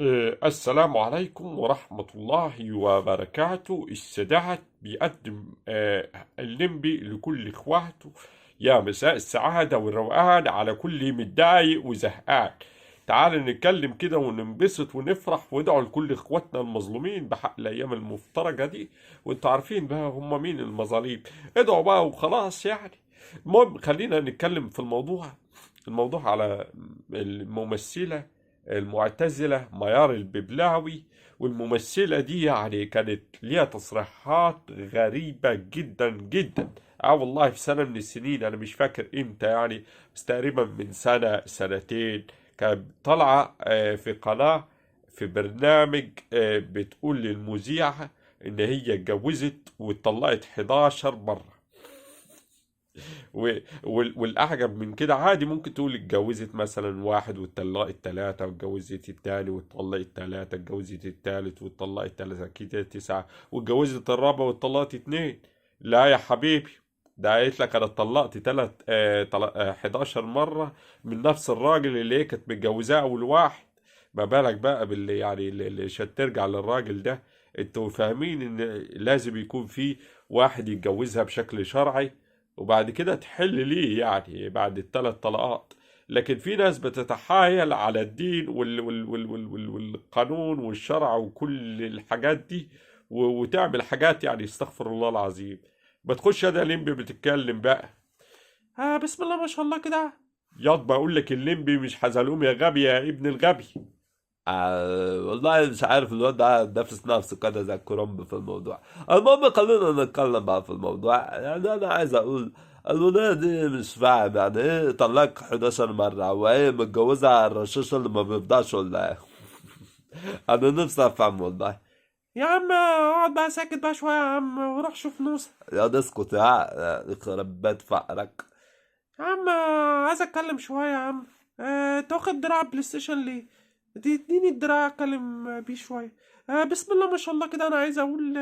السلام عليكم ورحمة الله وبركاته. السادات بيقدم الليمبي لكل إخواته. يا مساء السعادة والروقان على كل متضايق وزهقان. تعال نتكلم كده وننبسط ونفرح وندعو لكل إخواتنا المظلومين بحق الأيام المفترجة دي. وانتوا عارفين بقى هم مين المظاليم. ادعوا بقى وخلاص يعني. المهم خلينا نتكلم في الموضوع على الممثلة المعتزلة ميار الببلاوي. والممثلة دي يعني كانت ليها تصريحات غريبة جدا جدا. والله في سنة من السنين أنا مش فاكر إمتى يعني، بس تقريبا من سنة سنتين كانت طالعة في قناة، في برنامج، بتقول للمذيعة إن هي اتجوزت واتطلقت 11 مرة. والأعجب من كده عادي ممكن تقول اتجوزت مثلا واحد واتطلقت تلاتة، واتجوزت التاني واتطلقت تلاتة، اتجوزت التالت واتطلقت تلاتة، كده تسعة، واتجوزت الرابع واتطلقت اتنين. لا يا حبيبي، ده قالت لك انا اتطلقت 11 مرة من نفس الراجل اللي هي كانت متجوزاه اول واحد. ما بالك بقى باللي يعني اللي عشان ترجع للراجل ده. انتوا فاهمين ان لازم يكون في واحد يتجوزها بشكل شرعي، وبعد كده تحل ليه يعني بعد الثلاث طلقات. لكن في ناس بتتحايل على الدين والقانون والشرع وكل الحاجات دي، وتعمل حاجات يعني استغفر الله العظيم. بتخش يا ليمبي بتتكلم بقى. بسم الله ما شاء الله كده. ياض بقول لك الليمبي مش حزلوم يا غبي يا ابن الغبي. والله مش عارف الواد ده نفس نفسه كده زي الكرنب في الموضوع. المهم خلينا نتكلم بقى في الموضوع. يعني انا عايز اقول الولاد دي مش فاهم يعني ايه طلاق 11 مرة وايه متجوزة على الرشاش اللي ما بيفضاش ولا ايه. انا نفسي افهم والله. يا عم اقعد بقى ساكت بقى شوية يا عم وروح شوف نوسة. يا اسكت يا يخرب بيت فقرك. يا عم عايز اتكلم شوية يا عم. انت واخد دراع بلاي ستيشن ليه؟ اديني الدراع اتكلم بيه شوية. بسم الله ما شاء الله كده. انا عايز اقول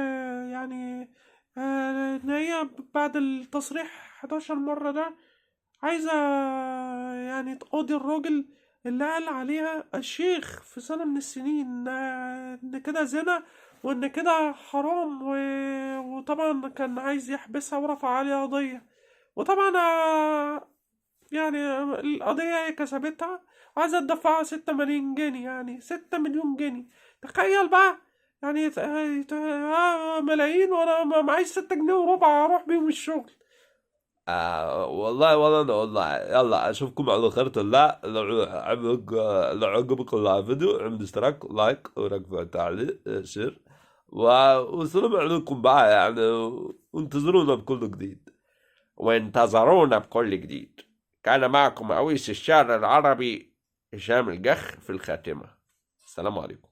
يعني ان هي بعد التصريح 11 مرة ده عايزة يعني تقاضي الراجل اللي قال عليها الشيخ في سنة من السنين ان كده زنا، وان كده حرام وطبعا كان عايز يحبسها ورفع عليها قضية. وطبعا يعني القضية هي كسبتها، وعايزة تدفعها 6 مليون جنيه، يعني 6 مليون جنيه. تخيل بقى. يعني ملايين، وانا معيش 6 جنيه وربع اروح بيهم الشغل. والله ولا انا والله. يلا اشوفكم على خيرة الله. لو عجبكم الفيديو اعملوا اشتراك لايك ورقم تعليق شير. والسلام عليكم بقى يعني. وانتظرونا بكل جديد. وانتظرونا بكل جديد. كان معكم أويس الشعر العربي هشام الجخ في الخاتمة. السلام عليكم.